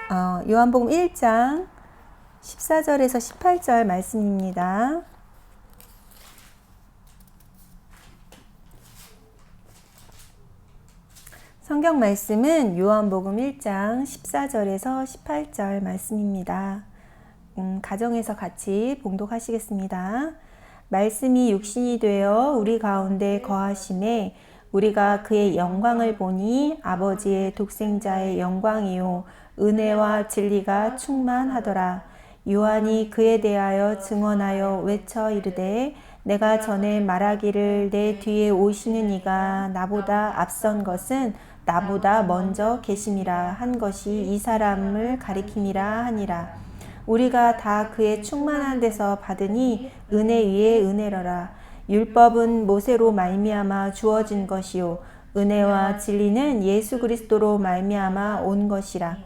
요한복음 1장 14절에서 18절 말씀입니다. 성경 말씀은 요한복음 1장 14절에서 18절 말씀입니다. 가정에서 같이 봉독하시겠습니다. 말씀이 육신이 되어 우리 가운데 거하심에 우리가 그의 영광을 보니 아버지의 독생자의 영광이요 은혜와 진리가 충만하더라. 요한이 그에 대하여 증언하여 외쳐 이르되 내가 전에 말하기를 내 뒤에 오시는 이가 나보다 앞선 것은 나보다 먼저 계심이라 한 것이 이 사람을 가리킴이라 하니라. 우리가 다 그의 충만한 데서 받으니 은혜 위에 은혜로라. 율법은 모세로 말미암아 주어진 것이요 은혜와 진리는 예수 그리스도로 말미암아 온 것이라.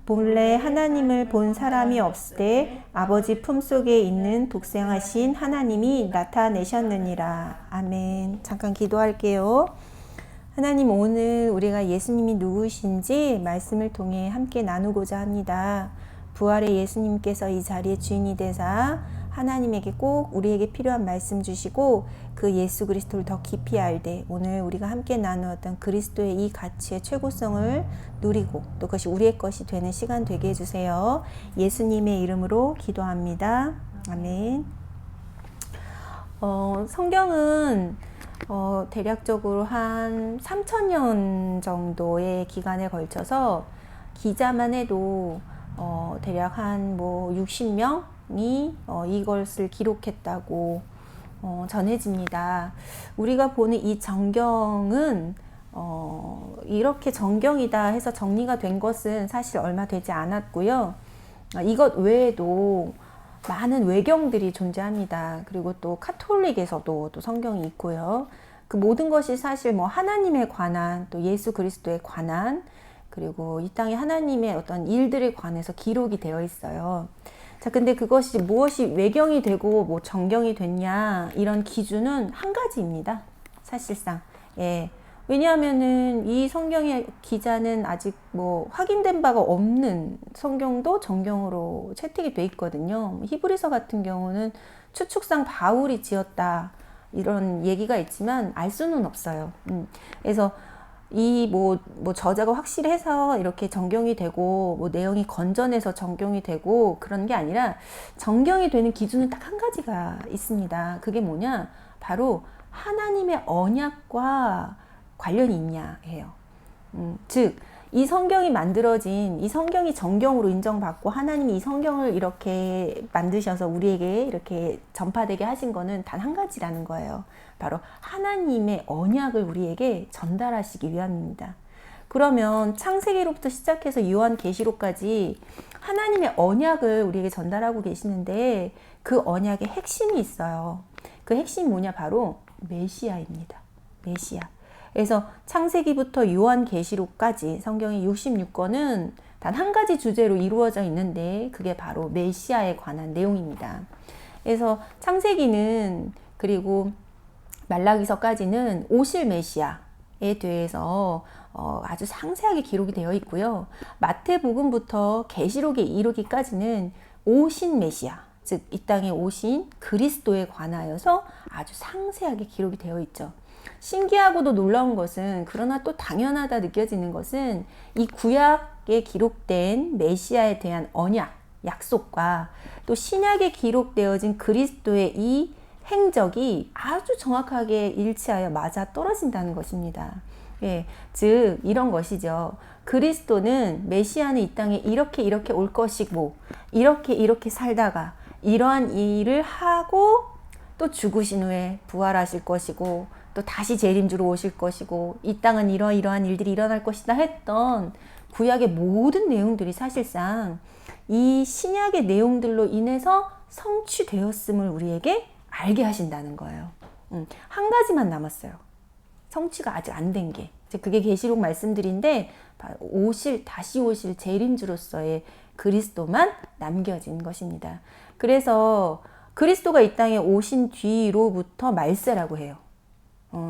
본래 하나님을 본 사람이 없으되 아버지 품속에 있는 독생하신 하나님이 나타내셨느니라. 아멘. 잠깐 기도할게요. 하나님, 오늘 우리가 예수님이 누구신지 말씀을 통해 함께 나누고자 합니다. 부활의 예수님께서 이 자리의 주인이 되사 하나님에게 꼭 우리에게 필요한 말씀 주시고 그 예수 그리스도를 더 깊이 알되 오늘 우리가 함께 나누었던 그리스도의 이 가치의 최고성을 누리고 또 그것이 우리의 것이 되는 시간 되게 해주세요. 예수님의 이름으로 기도합니다. 아멘. 성경은 대략적으로 한 3000년 정도의 기간에 걸쳐서 기자만 해도 대략 한 60명이 이것을 기록했다고 전해집니다. 우리가 보는 이 정경은 이렇게 정경이다 해서 정리가 된 것은 사실 얼마 되지 않았고요. 이것 외에도 많은 외경들이 존재합니다. 그리고 또 카톨릭에서도 또 성경이 있고요. 그 모든 것이 사실 하나님에 관한 또 예수 그리스도에 관한 그리고 이 땅에 하나님의 어떤 일들에 관해서 기록이 되어 있어요. 자, 근데 그것이 무엇이 외경이 되고 정경이 됐냐 이런 기준은 한 가지입니다. 사실상. 예. 왜냐하면은 이 성경의 기자는 아직 확인된 바가 없는 성경도 정경으로 채택이 돼 있거든요. 히브리서 같은 경우는 추측상 바울이 지었다 이런 얘기가 있지만 알 수는 없어요. 그래서 이 저자가 확실해서 이렇게 정경이 되고 내용이 건전해서 정경이 되고 그런 게 아니라 정경이 되는 기준은 딱 한 가지가 있습니다. 그게 뭐냐? 바로 하나님의 언약과 관련이 있냐 해요. 즉, 이 성경이 만들어진 이 성경이 정경으로 인정받고 하나님이 이 성경을 이렇게 만드셔서 우리에게 이렇게 전파되게 하신 거는 단 한 가지라는 거예요. 바로 하나님의 언약을 우리에게 전달하시기 위함입니다. 그러면 창세기로부터 시작해서 요한계시록까지 하나님의 언약을 우리에게 전달하고 계시는데 그 언약의 핵심이 있어요. 그 핵심이 뭐냐? 바로 메시아입니다. 메시아. 그래서 창세기부터 요한계시록까지 성경의 66권은 단 한 가지 주제로 이루어져 있는데 그게 바로 메시아에 관한 내용입니다. 그래서 창세기는 그리고 말라기서까지는 오실 메시아에 대해서 아주 상세하게 기록이 되어 있고요. 마태복음부터 계시록에 이르기까지는 오신 메시아, 즉 이 땅에 오신 그리스도에 관하여서 아주 상세하게 기록이 되어 있죠. 신기하고도 놀라운 것은 그러나 또 당연하다 느껴지는 것은 이 구약에 기록된 메시아에 대한 언약, 약속과 또 신약에 기록되어진 그리스도의 이 행적이 아주 정확하게 일치하여 맞아 떨어진다는 것입니다. 예, 즉 이런 것이죠. 그리스도는 메시아는 이 땅에 이렇게 올 것이고 이렇게 살다가 이러한 일을 하고 또 죽으신 후에 부활하실 것이고 또 다시 재림주로 오실 것이고 이 땅은 이러한 일들이 일어날 것이다 했던 구약의 모든 내용들이 사실상 이 신약의 내용들로 인해서 성취되었음을 우리에게 알게 하신다는 거예요. 한 가지만 남았어요. 성취가 아직 안 된 게. 그게 계시록 말씀들인데 다시 오실 재림주로서의 그리스도만 남겨진 것입니다. 그래서 그리스도가 이 땅에 오신 뒤로부터 말세라고 해요.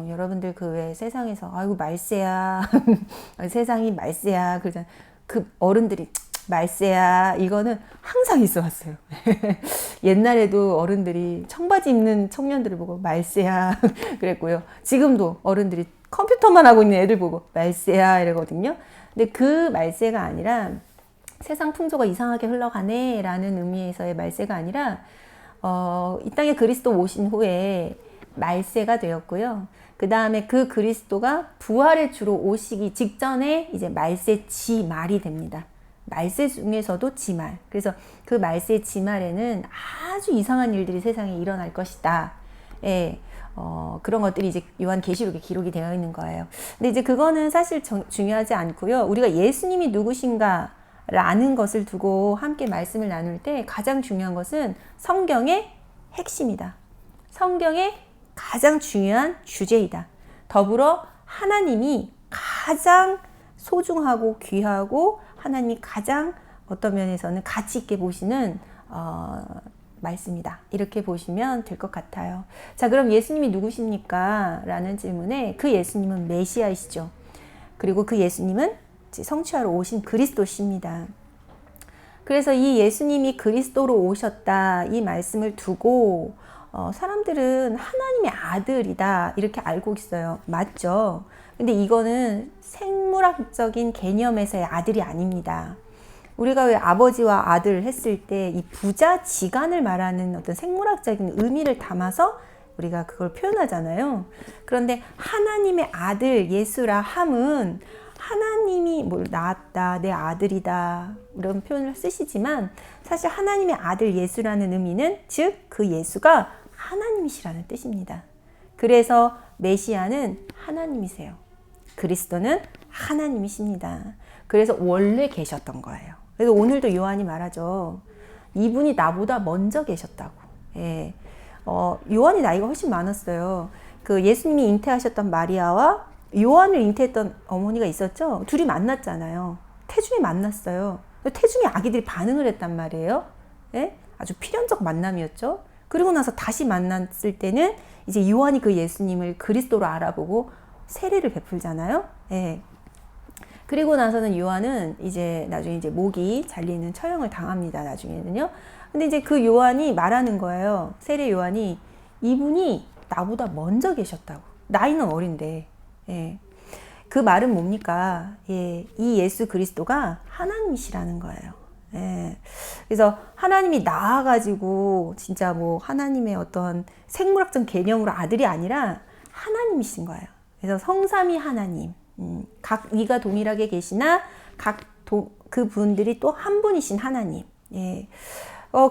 여러분들 그 왜 세상에서 아이고 말세야 세상이 말세야 그러잖아요. 그 어른들이 말세야 이거는 항상 있어 왔어요. 옛날에도 어른들이 청바지 입는 청년들을 보고 말세야 그랬고요. 지금도 어른들이 컴퓨터만 하고 있는 애들 보고 말세야 이러거든요. 근데 그 말세가 아니라 세상 풍조가 이상하게 흘러가네 라는 의미에서의 말세가 아니라 이 땅에 그리스도 오신 후에 말세가 되었고요. 그 다음에 그 그리스도가 부활의 주로 오시기 직전에 이제 말세 지말이 됩니다. 말세 중에서도 지말. 그래서 그 말세 지말에는 아주 이상한 일들이 세상에 일어날 것이다. 예, 그런 것들이 이제 요한계시록에 기록이 되어 있는 거예요. 근데 이제 그거는 사실 중요하지 않고요. 우리가 예수님이 누구신가 라는 것을 두고 함께 말씀을 나눌 때 가장 중요한 것은 성경의 핵심이다. 성경의 가장 중요한 주제이다. 더불어 하나님이 가장 소중하고 귀하고 하나님이 가장 어떤 면에서는 가치 있게 보시는 말씀이다. 이렇게 보시면 될 것 같아요. 자, 그럼 예수님이 누구십니까? 라는 질문에 그 예수님은 메시아이시죠. 그리고 그 예수님은 성취하러 오신 그리스도십니다. 그래서 이 예수님이 그리스도로 오셨다 이 말씀을 두고 사람들은 하나님의 아들이다 이렇게 알고 있어요. 맞죠? 근데 이거는 생물학적인 개념에서의 아들이 아닙니다. 우리가 왜 아버지와 아들 했을 때 이 부자지간을 말하는 어떤 생물학적인 의미를 담아서 우리가 그걸 표현하잖아요. 그런데 하나님의 아들 예수라 함은 하나님이 뭘 낳았다, 내 아들이다 이런 표현을 쓰시지만 사실 하나님의 아들 예수라는 의미는 즉 그 예수가 하나님이시라는 뜻입니다. 그래서 메시아는 하나님이세요. 그리스도는 하나님이십니다. 그래서 원래 계셨던 거예요. 그래서 오늘도 요한이 말하죠. 이분이 나보다 먼저 계셨다고. 예. 요한이 나이가 훨씬 많았어요. 그 예수님이 잉태하셨던 마리아와 요한을 잉태했던 어머니가 있었죠. 둘이 만났잖아요. 태중에 만났어요. 태중에 아기들이 반응을 했단 말이에요. 예? 아주 필연적 만남이었죠. 그리고 나서 다시 만났을 때는 이제 요한이 그 예수님을 그리스도로 알아보고 세례를 베풀잖아요. 예. 그리고 나서는 요한은 이제 나중에 이제 목이 잘리는 처형을 당합니다. 나중에는요. 근데 이제 그 요한이 말하는 거예요. 세례 요한이 이분이 나보다 먼저 계셨다고. 나이는 어린데. 예. 그 말은 뭡니까? 예. 이 예수 그리스도가 하나님이시라는 거예요. 예. 그래서 하나님이 나와가지고 진짜 뭐 하나님의 어떤 생물학적 개념으로 아들이 아니라 하나님이신 거예요. 그래서 성삼위 하나님. 각 위가 동일하게 계시나 그 분들이 또 한 분이신 하나님. 예.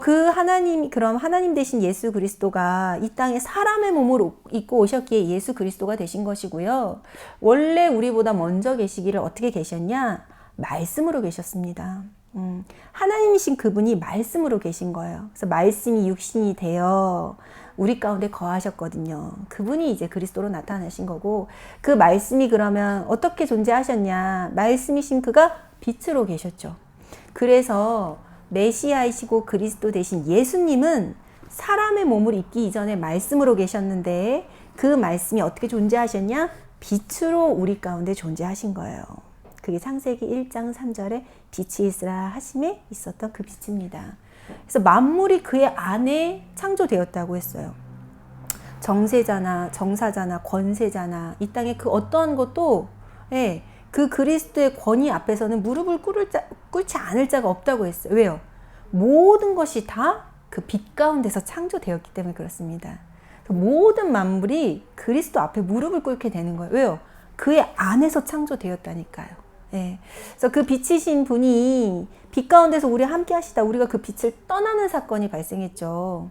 그 하나님, 그럼 하나님 되신 예수 그리스도가 이 땅에 사람의 몸을 입고 오셨기에 예수 그리스도가 되신 것이고요. 원래 우리보다 먼저 계시기를 어떻게 계셨냐? 말씀으로 계셨습니다. 하나님이신 그분이 말씀으로 계신 거예요. 그래서 말씀이 육신이 되어 우리 가운데 거하셨거든요. 그분이 이제 그리스도로 나타나신 거고, 그 말씀이 그러면 어떻게 존재하셨냐? 말씀이신 그가 빛으로 계셨죠. 그래서 메시아이시고 그리스도 되신 예수님은 사람의 몸을 입기 이전에 말씀으로 계셨는데 그 말씀이 어떻게 존재하셨냐? 빛으로 우리 가운데 존재하신 거예요. 그게 창세기 1장 3절에 빛이 있으라 하심에 있었던 그 빛입니다. 그래서 만물이 그의 안에 창조되었다고 했어요. 정세자나 정사자나 권세자나 이 땅에 그 어떠한 것도 그 그리스도의 권위 앞에서는 무릎을 꿇지 않을 자가 없다고 했어요. 왜요? 모든 것이 다 그 빛 가운데서 창조되었기 때문에 그렇습니다. 모든 만물이 그리스도 앞에 무릎을 꿇게 되는 거예요. 왜요? 그의 안에서 창조되었다니까요. 예. 그래서 그 빛이신 분이 빛 가운데서 우리 함께 하시다 우리가 그 빛을 떠나는 사건이 발생했죠.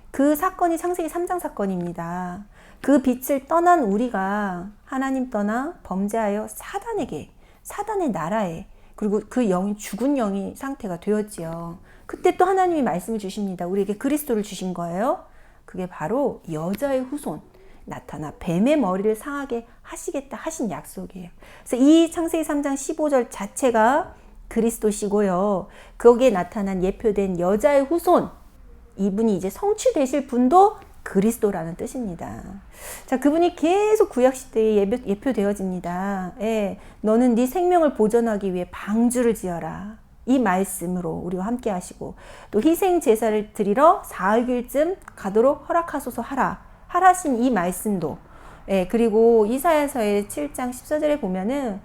그 사건이 창세기 3장 사건입니다. 그 빛을 떠난 우리가 하나님 떠나 범죄하여 사단의 나라에 그리고 그 영이 죽은 영이 상태가 되었지요. 그때 또 하나님이 말씀을 주십니다. 우리에게 그리스도를 주신 거예요. 그게 바로 여자의 후손 나타나 뱀의 머리를 상하게 하시겠다 하신 약속이에요. 그래서 이 창세기 3장 15절 자체가 그리스도시고요. 거기에 나타난 예표된 여자의 후손 이분이 이제 성취되실 분도 그리스도라는 뜻입니다. 자, 그분이 계속 구약시대에 예표되어집니다. 예, 너는 네 생명을 보존하기 위해 방주를 지어라. 이 말씀으로 우리와 함께 하시고 또 희생 제사를 드리러 사흘길쯤 가도록 허락하소서 하라신 이 말씀도 그리고 이사야서의 7장 14절에 보면은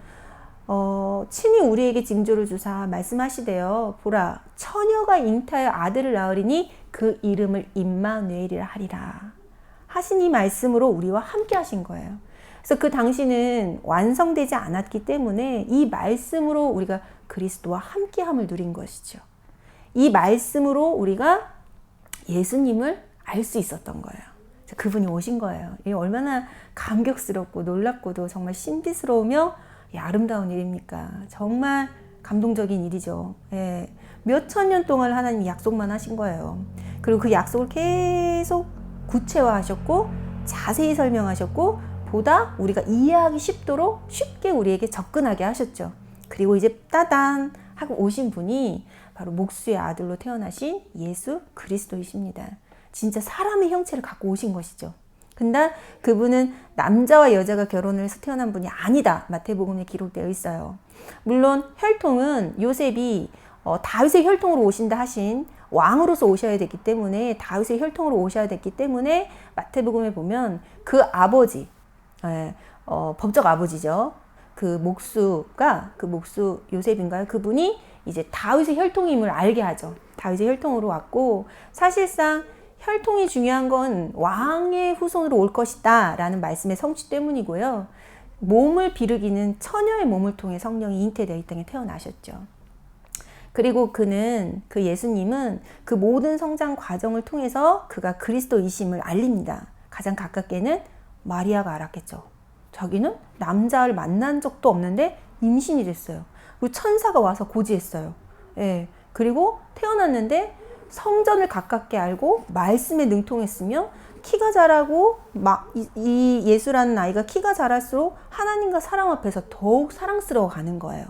친히 우리에게 징조를 주사 말씀하시되요 보라 처녀가 잉타하여 아들을 낳으리니 그 이름을 임마누엘이라 하리라 하신 이 말씀으로 우리와 함께 하신 거예요. 그래서 그 당시는 완성되지 않았기 때문에 이 말씀으로 우리가 그리스도와 함께함을 누린 것이죠. 이 말씀으로 우리가 예수님을 알 수 있었던 거예요. 그분이 오신 거예요. 이게 얼마나 감격스럽고 놀랍고도 정말 신비스러우며 아름다운 일입니까? 정말 감동적인 일이죠. 예. 몇천 년 동안 하나님이 약속만 하신 거예요. 그리고 그 약속을 계속 구체화하셨고 자세히 설명하셨고 보다 우리가 이해하기 쉽도록 쉽게 우리에게 접근하게 하셨죠. 그리고 이제 따단 하고 오신 분이 바로 목수의 아들로 태어나신 예수 그리스도이십니다. 진짜 사람의 형체를 갖고 오신 것이죠. 근데 그분은 남자와 여자가 결혼을 해서 태어난 분이 아니다. 마태복음에 기록되어 있어요. 물론 혈통은 요셉이 다윗의 혈통으로 오신다 하신 왕으로서 오셔야 됐기 때문에 다윗의 혈통으로 오셔야 됐기 때문에 마태복음에 보면 그 아버지 법적 아버지죠. 그 목수 요셉인가요? 그분이 이제 다윗의 혈통임을 알게 하죠. 다윗의 혈통으로 왔고 사실상 혈통이 중요한 건 왕의 후손으로 올 것이다 라는 말씀의 성취 때문이고요. 몸을 비르기는 처녀의 몸을 통해 성령이 잉태되어 이 땅에 태어나셨죠. 그리고 그 예수님은 그 모든 성장 과정을 통해서 그가 그리스도이심을 알립니다. 가장 가깝게는 마리아가 알았겠죠. 자기는 남자를 만난 적도 없는데 임신이 됐어요. 그리고 천사가 와서 고지했어요. 예. 그리고 태어났는데 성전을 가깝게 알고 말씀에 능통했으며 키가 자라고 이 예수라는 아이가 키가 자랄수록 하나님과 사람 앞에서 더욱 사랑스러워 가는 거예요.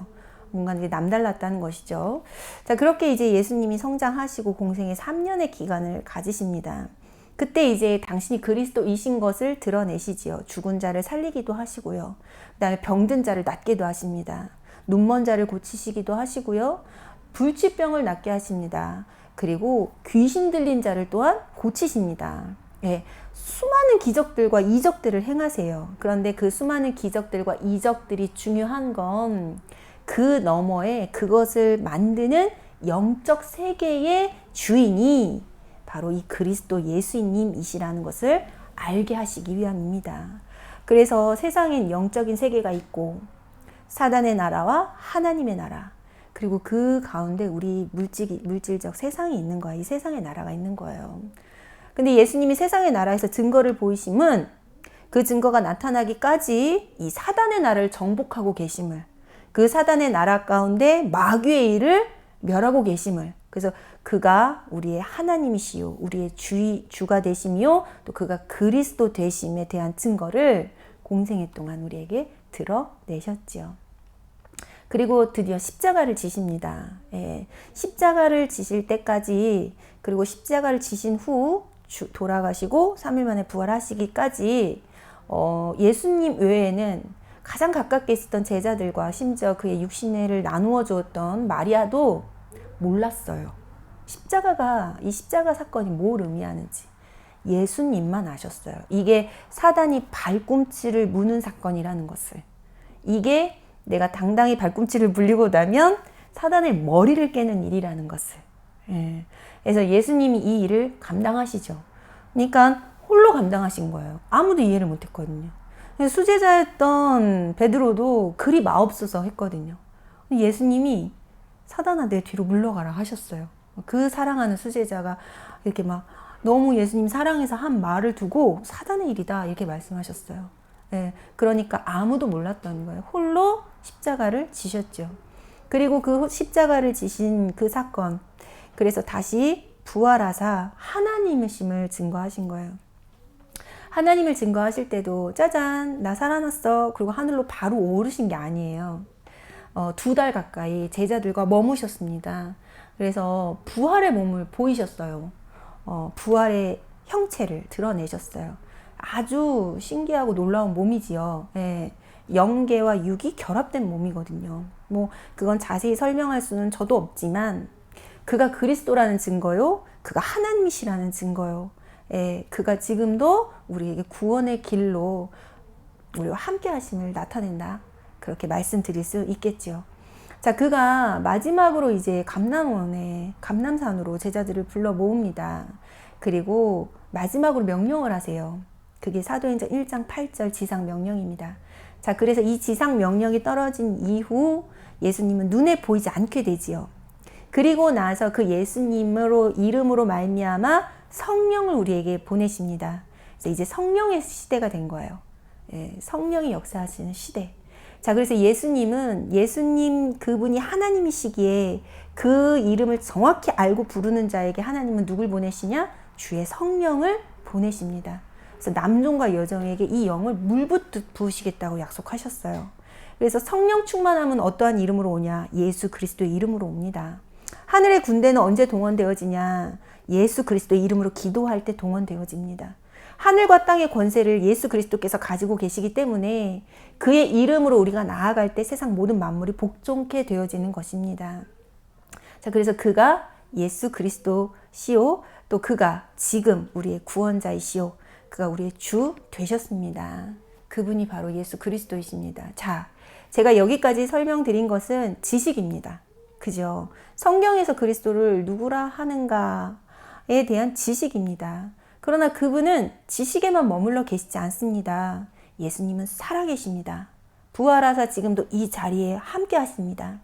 뭔가 이게 남달랐다는 것이죠. 자, 그렇게 이제 예수님이 성장하시고 공생의 3년의 기간을 가지십니다. 그때 이제 당신이 그리스도이신 것을 드러내시지요. 죽은 자를 살리기도 하시고요. 그다음에 병든 자를 낫게도 하십니다. 눈먼 자를 고치시기도 하시고요. 불치병을 낫게 하십니다. 그리고 귀신 들린 자를 또한 고치십니다. 예, 수많은 기적들과 이적들을 행하세요. 그런데 그 수많은 기적들과 이적들이 중요한 건 그 너머에 그것을 만드는 영적 세계의 주인이 바로 이 그리스도 예수님이시라는 것을 알게 하시기 위함입니다. 그래서 세상엔 영적인 세계가 있고 사단의 나라와 하나님의 나라 그리고 그 가운데 우리 물질적 세상이 있는 거야. 이 세상의 나라가 있는 거예요. 근데 예수님이 세상의 나라에서 증거를 보이심은 그 증거가 나타나기까지 이 사단의 나라를 정복하고 계심을 그 사단의 나라 가운데 마귀의 일을 멸하고 계심을 그래서 그가 우리의 하나님이시요 우리의 주가 되시며 또 그가 그리스도 되심에 대한 증거를 공생애 동안 우리에게 드러내셨지요. 그리고 드디어 십자가를 지십니다. 예, 십자가를 지실 때까지 그리고 십자가를 지신 후 돌아가시고 3일 만에 부활하시기까지 예수님 외에는 가장 가깝게 있었던 제자들과 심지어 그의 육신회를 나누어 주었던 마리아도 몰랐어요. 이 십자가 사건이 뭘 의미하는지 예수님만 아셨어요. 이게 사단이 발꿈치를 무는 사건이라는 것을 이게 내가 당당히 발꿈치를 물리고 나면 사단의 머리를 깨는 일이라는 것을 예. 그래서 예수님이 이 일을 감당하시죠. 그러니까 홀로 감당하신 거예요. 아무도 이해를 못했거든요. 수제자였던 베드로도 그리 마옵소서 했거든요. 예수님이 사단아 내 뒤로 물러가라 하셨어요. 그 사랑하는 수제자가 이렇게 막 너무 예수님 사랑해서 한 말을 두고 사단의 일이다 이렇게 말씀하셨어요. 네, 그러니까 아무도 몰랐던 거예요. 홀로 십자가를 지셨죠. 그리고 그 십자가를 지신 그 사건 그래서 다시 부활하사 하나님이심을 증거하신 거예요. 하나님을 증거하실 때도 짜잔 나 살아났어 그리고 하늘로 바로 오르신 게 아니에요. 2달 가까이 제자들과 머무셨습니다. 그래서 부활의 몸을 보이셨어요. 부활의 형체를 드러내셨어요. 아주 신기하고 놀라운 몸이지요. 예. 영계와 육이 결합된 몸이거든요. 뭐 그건 자세히 설명할 수는 저도 없지만 그가 그리스도라는 증거요, 그가 하나님이시라는 증거요. 예, 그가 지금도 우리에게 구원의 길로 우리와 함께 하심을 나타낸다. 그렇게 말씀드릴 수 있겠지요. 자, 그가 마지막으로 이제 감람산으로 제자들을 불러 모읍니다. 그리고 마지막으로 명령을 하세요. 그게 사도행전 1장 8절 지상 명령입니다. 자, 그래서 이 지상 명령이 떨어진 이후 예수님은 눈에 보이지 않게 되지요. 그리고 나서 그 예수님으로 이름으로 말미암아 성령을 우리에게 보내십니다. 그래서 이제 성령의 시대가 된 거예요. 예, 성령이 역사하시는 시대. 자, 그래서 예수님 그분이 하나님이시기에 그 이름을 정확히 알고 부르는 자에게 하나님은 누굴 보내시냐? 주의 성령을 보내십니다. 그래서 남종과 여종에게 이 영을 물붓듯 부으시겠다고 약속하셨어요. 그래서 성령 충만하면 어떠한 이름으로 오냐? 예수 그리스도의 이름으로 옵니다. 하늘의 군대는 언제 동원되어지냐? 예수 그리스도의 이름으로 기도할 때 동원되어집니다. 하늘과 땅의 권세를 예수 그리스도께서 가지고 계시기 때문에 그의 이름으로 우리가 나아갈 때 세상 모든 만물이 복종케 되어지는 것입니다. 자, 그래서 그가 예수 그리스도시요, 또 그가 지금 우리의 구원자이시요, 그가 우리의 주 되셨습니다. 그분이 바로 예수 그리스도이십니다. 자, 제가 여기까지 설명드린 것은 지식입니다. 그죠? 성경에서 그리스도를 누구라 하는가에 대한 지식입니다. 그러나 그분은 지식에만 머물러 계시지 않습니다. 예수님은 살아계십니다. 부활하사 지금도 이 자리에 함께 하십니다.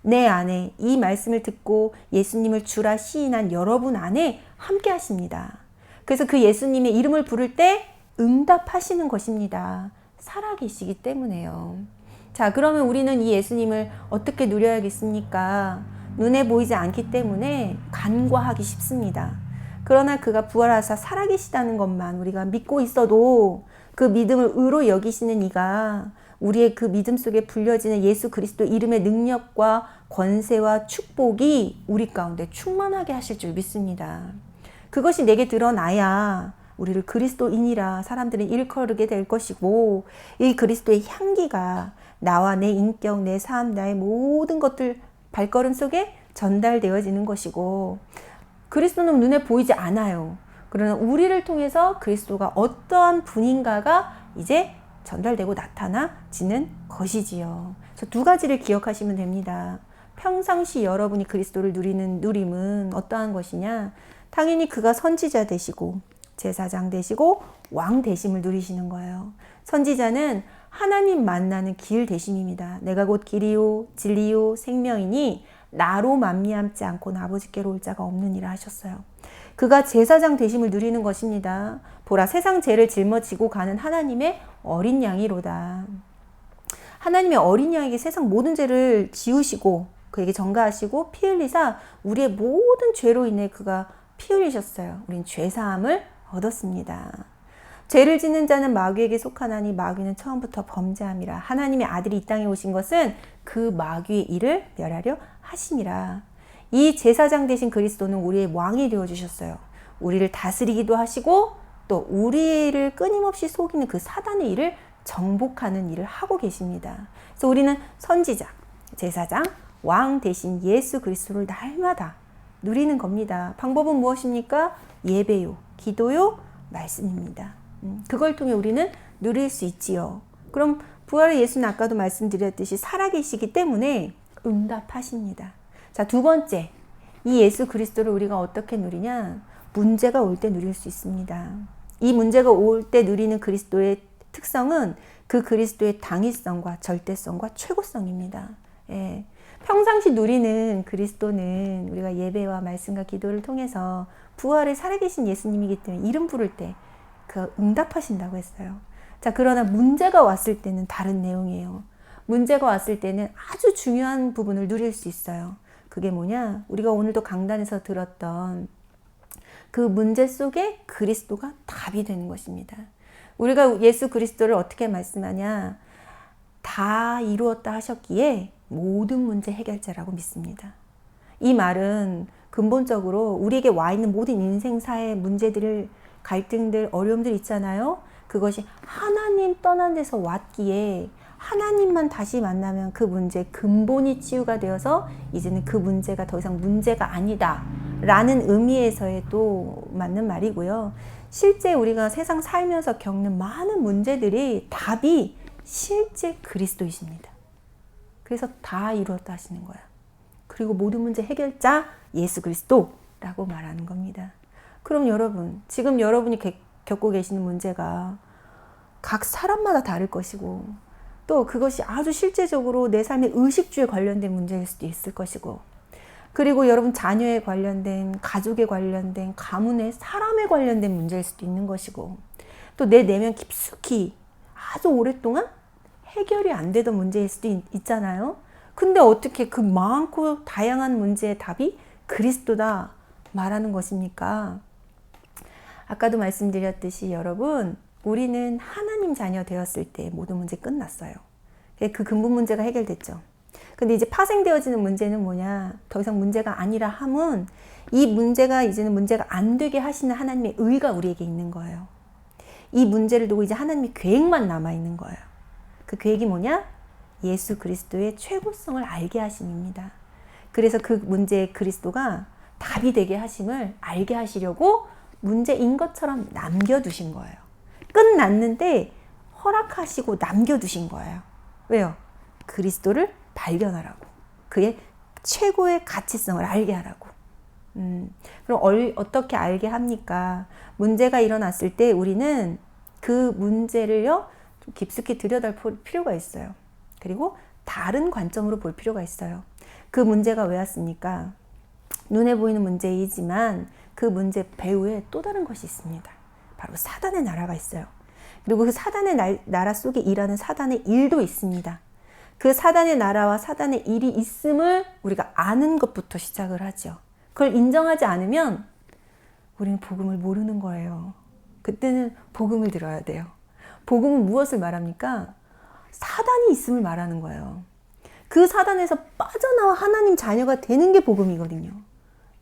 내 안에 이 말씀을 듣고 예수님을 주라 시인한 여러분 안에 함께 하십니다. 그래서 그 예수님의 이름을 부를 때 응답하시는 것입니다. 살아계시기 때문에요. 자, 그러면 우리는 이 예수님을 어떻게 누려야겠습니까? 눈에 보이지 않기 때문에 간과하기 쉽습니다. 그러나 그가 부활하사 살아계시다는 것만 우리가 믿고 있어도 그 믿음을 의로 여기시는 이가 우리의 그 믿음 속에 불려지는 예수 그리스도 이름의 능력과 권세와 축복이 우리 가운데 충만하게 하실 줄 믿습니다. 그것이 내게 드러나야 우리를 그리스도인이라 사람들은 일컬게 될 것이고, 이 그리스도의 향기가 나와 내 인격, 내 삶, 나의 모든 것들 발걸음 속에 전달되어지는 것이고, 그리스도는 눈에 보이지 않아요. 그러나 우리를 통해서 그리스도가 어떠한 분인가가 이제 전달되고 나타나지는 것이지요. 그래서 두 가지를 기억하시면 됩니다. 평상시 여러분이 그리스도를 누리는 누림은 어떠한 것이냐? 당연히 그가 선지자 되시고 제사장 되시고 왕 되심을 누리시는 거예요. 선지자는 하나님 만나는 길 되심입니다. 내가 곧 길이요 진리요 생명이니 나로 만미암지 않고는 아버지께로 올 자가 없느니라 하셨어요. 그가 제사장 되심을 누리는 것입니다. 보라, 세상 죄를 짊어지고 가는 하나님의 어린 양이로다. 하나님의 어린 양에게 세상 모든 죄를 지우시고 그에게 전가하시고 피 흘리사 우리의 모든 죄로 인해 그가 피 흘리셨어요. 우린 죄사함을 얻었습니다. 죄를 짓는 자는 마귀에게 속하나니 마귀는 처음부터 범죄함이라. 하나님의 아들이 이 땅에 오신 것은 그 마귀의 일을 멸하려 하심이라. 이 제사장 되신 그리스도는 우리의 왕이 되어주셨어요. 우리를 다스리기도 하시고 또 우리를 끊임없이 속이는 그 사단의 일을 정복하는 일을 하고 계십니다. 그래서 우리는 선지자, 제사장, 왕 대신 예수 그리스도를 날마다 누리는 겁니다. 방법은 무엇입니까? 예배요, 기도요, 말씀입니다. 그걸 통해 우리는 누릴 수 있지요. 그럼 부활의 예수는 아까도 말씀드렸듯이 살아계시기 때문에 응답하십니다. 자, 두 번째, 이 예수 그리스도를 우리가 어떻게 누리냐? 문제가 올 때 누릴 수 있습니다. 이 문제가 올 때 누리는 그리스도의 특성은 그 그리스도의 당위성과 절대성과 최고성입니다. 예. 평상시 누리는 그리스도는 우리가 예배와 말씀과 기도를 통해서 부활의 살아계신 예수님이기 때문에 이름 부를 때 그 응답하신다고 했어요. 자, 그러나 문제가 왔을 때는 다른 내용이에요. 문제가 왔을 때는 아주 중요한 부분을 누릴 수 있어요. 그게 뭐냐? 우리가 오늘도 강단에서 들었던 그 문제 속에 그리스도가 답이 되는 것입니다. 우리가 예수 그리스도를 어떻게 말씀하냐? 다 이루었다 하셨기에 모든 문제 해결자라고 믿습니다. 이 말은 근본적으로 우리에게 와 있는 모든 인생사의 문제들을, 갈등들, 어려움들 있잖아요. 그것이 하나님 떠난 데서 왔기에 하나님만 다시 만나면 그 문제의 근본이 치유가 되어서 이제는 그 문제가 더 이상 문제가 아니다 라는 의미에서의 또 맞는 말이고요. 실제 우리가 세상 살면서 겪는 많은 문제들이 답이 실제 그리스도이십니다. 그래서 다 이루었다 하시는 거예요. 그리고 모든 문제 해결자 예수 그리스도라고 말하는 겁니다. 그럼 여러분, 지금 여러분이 겪고 계시는 문제가 각 사람마다 다를 것이고, 또 그것이 아주 실제적으로 내 삶의 의식주에 관련된 문제일 수도 있을 것이고, 그리고 여러분 자녀에 관련된, 가족에 관련된, 가문의 사람에 관련된 문제일 수도 있는 것이고, 또 내 내면 깊숙이 아주 오랫동안 해결이 안 되던 문제일 수도 있잖아요. 근데 어떻게 그 많고 다양한 문제의 답이 그리스도다 말하는 것입니까? 아까도 말씀드렸듯이 여러분, 우리는 하나님 자녀 되었을 때 모든 문제 끝났어요. 그 근본 문제가 해결됐죠. 근데 이제 파생되어지는 문제는 뭐냐? 더 이상 문제가 아니라 함은 이 문제가 이제는 문제가 안 되게 하시는 하나님의 의가 우리에게 있는 거예요. 이 문제를 두고 이제 하나님의 계획만 남아있는 거예요. 그 계획이 뭐냐? 예수 그리스도의 최고성을 알게 하심입니다. 그래서 그 문제에 그리스도가 답이 되게 하심을 알게 하시려고 문제인 것처럼 남겨두신 거예요. 끝났는데 허락하시고 남겨두신 거예요. 왜요? 그리스도를 발견하라고. 그의 최고의 가치성을 알게 하라고. 그럼 어떻게 알게 합니까? 문제가 일어났을 때 우리는 그 문제를요, 좀 깊숙이 들여다볼 필요가 있어요. 그리고 다른 관점으로 볼 필요가 있어요. 그 문제가 왜 왔습니까? 눈에 보이는 문제이지만 그 문제 배후에 또 다른 것이 있습니다. 바로 사단의 나라가 있어요. 그리고 그 사단의 나라 속에 일하는 사단의 일도 있습니다. 그 사단의 나라와 사단의 일이 있음을 우리가 아는 것부터 시작을 하죠. 그걸 인정하지 않으면 우리는 복음을 모르는 거예요. 그때는 복음을 들어야 돼요. 복음은 무엇을 말합니까? 사단이 있음을 말하는 거예요. 그 사단에서 빠져나와 하나님 자녀가 되는 게 복음이거든요.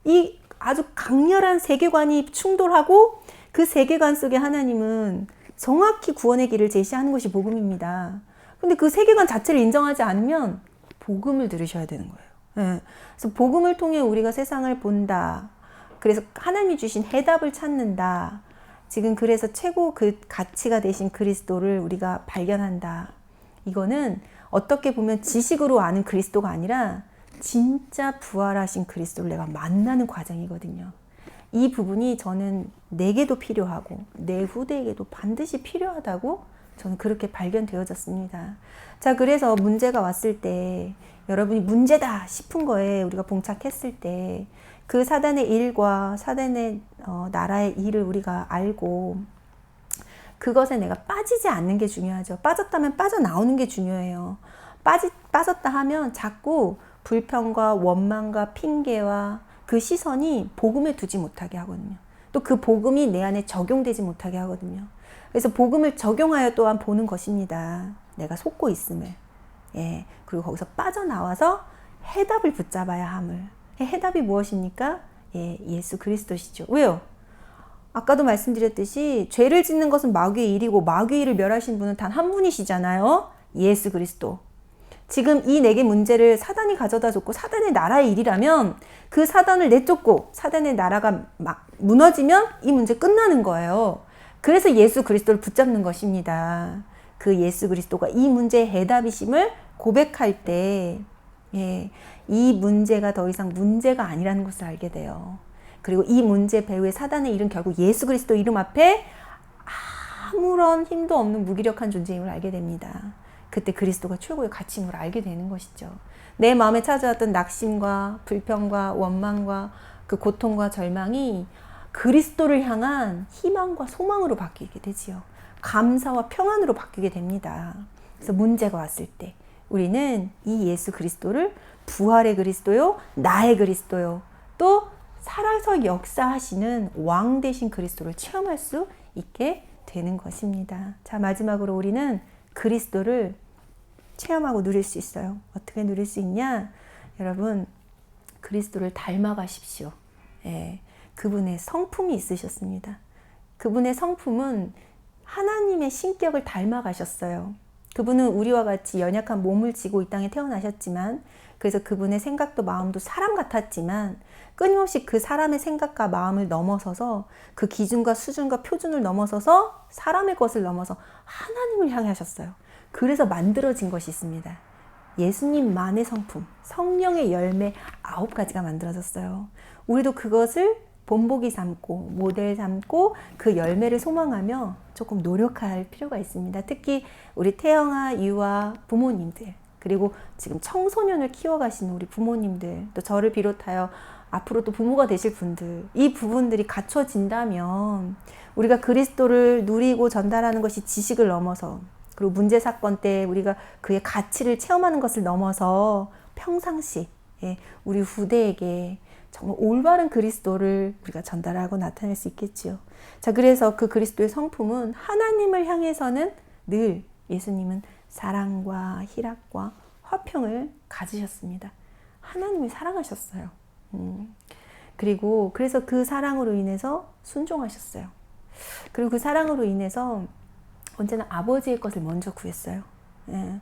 이 아주 강렬한 세계관이 충돌하고 그 세계관 속에 하나님은 정확히 구원의 길을 제시하는 것이 복음입니다. 근데 그 세계관 자체를 인정하지 않으면 복음을 들으셔야 되는 거예요. 네. 그래서 복음을 통해 우리가 세상을 본다. 그래서 하나님이 주신 해답을 찾는다. 지금 그래서 최고 그 가치가 되신 그리스도를 우리가 발견한다. 이거는 어떻게 보면 지식으로 아는 그리스도가 아니라 진짜 부활하신 그리스도를 내가 만나는 과정이거든요. 이 부분이 저는 내게도 필요하고 내 후대에게도 반드시 필요하다고 저는 그렇게 발견되어졌습니다. 자, 그래서 문제가 왔을 때 여러분이 문제다 싶은 거에 우리가 봉착했을 때 그 사단의 일과 사단의 나라의 일을 우리가 알고 그것에 내가 빠지지 않는 게 중요하죠. 빠졌다면 빠져나오는 게 중요해요. 빠졌다 하면 자꾸 불평과 원망과 핑계와 그 시선이 복음에 두지 못하게 하거든요. 또 그 복음이 내 안에 적용되지 못하게 하거든요. 그래서 복음을 적용하여 또한 보는 것입니다. 내가 속고 있음을. 예. 그리고 거기서 빠져나와서 해답을 붙잡아야 함을. 해답이 무엇입니까? 예, 예수 그리스도시죠. 왜요? 아까도 말씀드렸듯이 죄를 짓는 것은 마귀의 일이고 마귀의 일을 멸하신 분은 단 한 분이시잖아요. 예수 그리스도. 지금 이 내게 문제를 사단이 가져다 줬고 사단의 나라의 일이라면 그 사단을 내쫓고 사단의 나라가 막 무너지면 이 문제 끝나는 거예요. 그래서 예수 그리스도를 붙잡는 것입니다. 그 예수 그리스도가 이 문제의 해답이심을 고백할 때 예, 이 문제가 더 이상 문제가 아니라는 것을 알게 돼요. 그리고 이 문제 배후의 사단의 일은 결국 예수 그리스도 이름 앞에 아무런 힘도 없는 무기력한 존재임을 알게 됩니다. 그때 그리스도가 최고의 가치임을 알게 되는 것이죠. 내 마음에 찾아왔던 낙심과 불평과 원망과 그 고통과 절망이 그리스도를 향한 희망과 소망으로 바뀌게 되지요. 감사와 평안으로 바뀌게 됩니다. 그래서 문제가 왔을 때 우리는 이 예수 그리스도를 부활의 그리스도요, 나의 그리스도요, 또 살아서 역사하시는 왕 되신 그리스도를 체험할 수 있게 되는 것입니다. 자, 마지막으로 우리는 그리스도를 체험하고 누릴 수 있어요. 어떻게 누릴 수 있냐? 여러분, 그리스도를 닮아가십시오. 예, 그분의 성품이 있으셨습니다. 그분의 성품은 하나님의 신격을 닮아가셨어요. 그분은 우리와 같이 연약한 몸을 지고 이 땅에 태어나셨지만, 그래서 그분의 생각도 마음도 사람 같았지만 끊임없이 그 사람의 생각과 마음을 넘어서서 그 기준과 수준과 표준을 넘어서서 사람의 것을 넘어서 하나님을 향해 하셨어요. 그래서 만들어진 것이 있습니다. 예수님만의 성품, 성령의 열매 9가지가 만들어졌어요. 우리도 그것을 본보기 삼고 모델 삼고 그 열매를 소망하며 조금 노력할 필요가 있습니다. 특히 우리 태영아, 유아 부모님들, 그리고 지금 청소년을 키워가시는 우리 부모님들, 또 저를 비롯하여 앞으로 또 부모가 되실 분들, 이 부분들이 갖춰진다면 우리가 그리스도를 누리고 전달하는 것이 지식을 넘어서, 그리고 문제 사건 때 우리가 그의 가치를 체험하는 것을 넘어서 평상시 우리 후대에게 정말 올바른 그리스도를 우리가 전달하고 나타낼 수 있겠지요. 자, 그래서 그 그리스도의 성품은 하나님을 향해서는 늘 예수님은 사랑과 희락과 화평을 가지셨습니다. 하나님이 사랑하셨어요. 그리고 그래서 그 사랑으로 인해서 순종하셨어요. 그리고 그 사랑으로 인해서 언제나 아버지의 것을 먼저 구했어요. 예.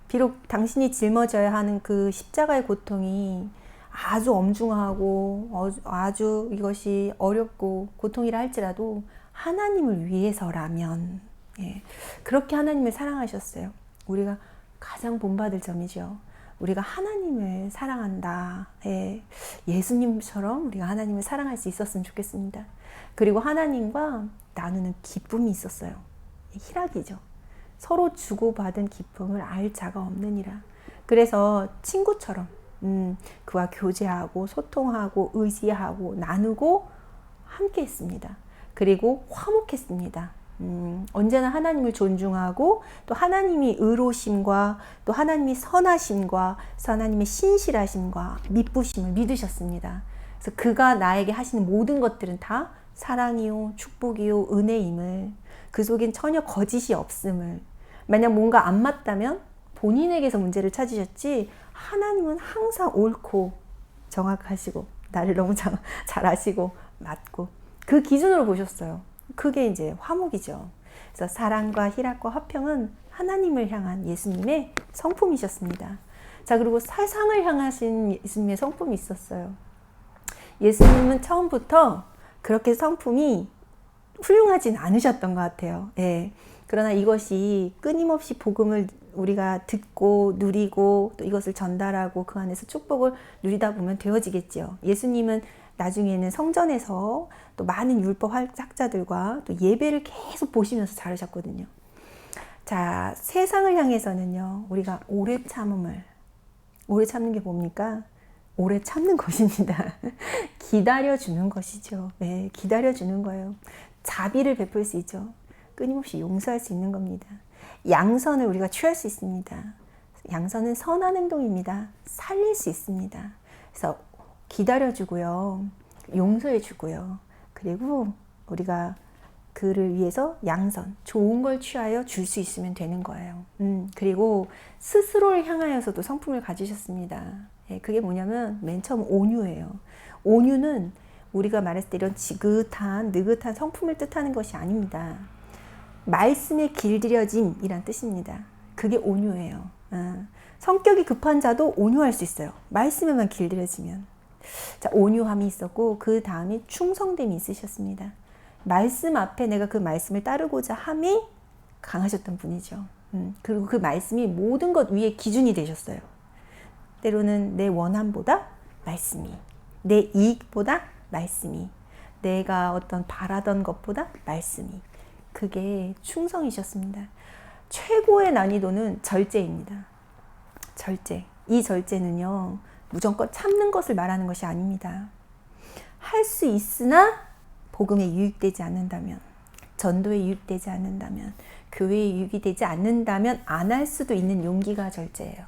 비록 당신이 짊어져야 하는 그 십자가의 고통이 아주 엄중하고 아주 이것이 어렵고 고통이라 할지라도 하나님을 위해서라면, 예, 그렇게 하나님을 사랑하셨어요. 우리가 가장 본받을 점이죠. 우리가 하나님을 사랑한다. 예, 예수님처럼 우리가 하나님을 사랑할 수 있었으면 좋겠습니다. 그리고 하나님과 나누는 기쁨이 있었어요. 희락이죠. 서로 주고받은 기쁨을 알 자가 없느니라. 그래서 친구처럼 그와 교제하고 소통하고 의지하고 나누고 함께 했습니다. 그리고 화목했습니다. 언제나 하나님을 존중하고 또 하나님이 의로심과 또 하나님이 선하심과 하나님의 신실하심과 미쁘심을 믿으셨습니다. 그래서 그가 나에게 하시는 모든 것들은 다 사랑이요 축복이요 은혜임을, 그 속엔 전혀 거짓이 없음을, 만약 뭔가 안 맞다면 본인에게서 문제를 찾으셨지 하나님은 항상 옳고 정확하시고 나를 너무 잘 아시고 맞고 그 기준으로 보셨어요. 그게 이제 화목이죠. 그래서 사랑과 희락과 화평은 하나님을 향한 예수님의 성품이셨습니다. 자, 그리고 세상을 향하신 예수님의 성품이 있었어요. 예수님은 처음부터 그렇게 성품이 훌륭하진 않으셨던 것 같아요. 예. 그러나 이것이 끊임없이 복음을 우리가 듣고 누리고 또 이것을 전달하고 그 안에서 축복을 누리다 보면 되어지겠죠. 예수님은 나중에는 성전에서 또 많은 율법 학자들과 또 예배를 계속 보시면서 자르셨거든요. 자, 세상을 향해서는요, 우리가 오래 참음을, 오래 참는 게 뭡니까? 오래 참는 것입니다. 기다려주는 것이죠. 네, 기다려주는 거예요. 자비를 베풀 수 있죠. 끊임없이 용서할 수 있는 겁니다. 양선을 우리가 취할 수 있습니다. 양선은 선한 행동입니다. 살릴 수 있습니다. 그래서 기다려주고요. 용서해주고요. 그리고 우리가 그를 위해서 양선, 좋은 걸 취하여 줄 수 있으면 되는 거예요. 그리고 스스로를 향하여서도 성품을 가지셨습니다. 예, 그게 뭐냐면 맨 처음 온유예요. 온유는 우리가 말했을 때 이런 지긋한, 느긋한 성품을 뜻하는 것이 아닙니다. 말씀에 길들여짐이란 뜻입니다. 그게 온유예요. 성격이 급한 자도 온유할 수 있어요. 말씀에만 길들여지면. 자, 온유함이 있었고 그 다음에 충성됨이 있으셨습니다. 말씀 앞에 내가 그 말씀을 따르고자 함이 강하셨던 분이죠. 그리고 그 말씀이 모든 것 위에 기준이 되셨어요. 때로는 내 원함보다 말씀이, 내 이익보다 말씀이, 내가 어떤 바라던 것보다 말씀이, 그게 충성이셨습니다. 최고의 난이도는 절제입니다. 절제. 이 절제는요, 무조건 참는 것을 말하는 것이 아닙니다. 할 수 있으나 복음에 유익되지 않는다면, 전도에 유익되지 않는다면, 교회에 유익이 되지 않는다면 안 할 수도 있는 용기가 절제예요.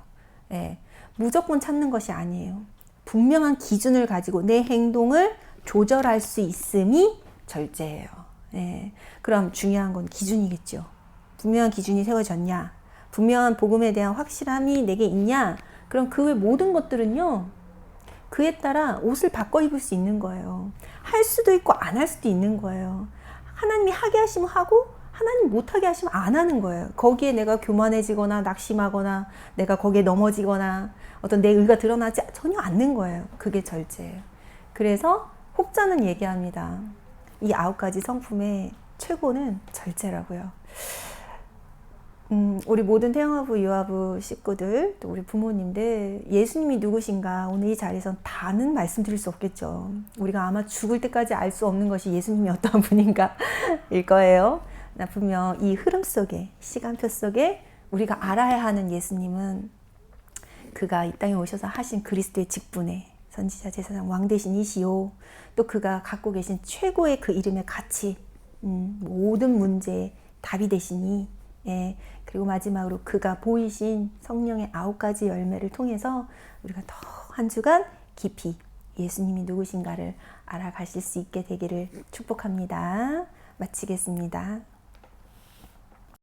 예, 무조건 참는 것이 아니에요. 분명한 기준을 가지고 내 행동을 조절할 수 있음이 절제예요. 예, 그럼 중요한 건 기준이겠죠. 분명한 기준이 세워졌냐? 분명한 복음에 대한 확실함이 내게 있냐? 그럼 그 외 모든 것들은요, 그에 따라 옷을 바꿔 입을 수 있는 거예요. 할 수도 있고 안 할 수도 있는 거예요. 하나님이 하게 하시면 하고 하나님 못하게 하시면 안 하는 거예요. 거기에 내가 교만해지거나 낙심하거나 내가 거기에 넘어지거나 어떤 내 의가 드러나지 전혀 않는 거예요. 그게 절제예요. 그래서 혹자는 얘기합니다. 이 9가지 성품의 최고는 절제라고요. 우리 모든 태영아부, 유아부 식구들, 또 우리 부모님들, 예수님이 누구신가 오늘 이 자리에서 다는 말씀드릴 수 없겠죠. 우리가 아마 죽을 때까지 알 수 없는 것이 예수님이 어떠한 분인가일 거예요. 분명 이 흐름 속에, 시간표 속에 우리가 알아야 하는 예수님은 그가 이 땅에 오셔서 하신 그리스도의 직분에 선지자, 제사장, 왕 되신 이시오. 또 그가 갖고 계신 최고의 그 이름의 가치, 모든 문제의 답이 되시니, 예. 그리고 마지막으로 그가 보이신 성령의 9가지 열매를 통해서 우리가 더 한 주간 깊이 예수님이 누구신가를 알아가실 수 있게 되기를 축복합니다. 마치겠습니다.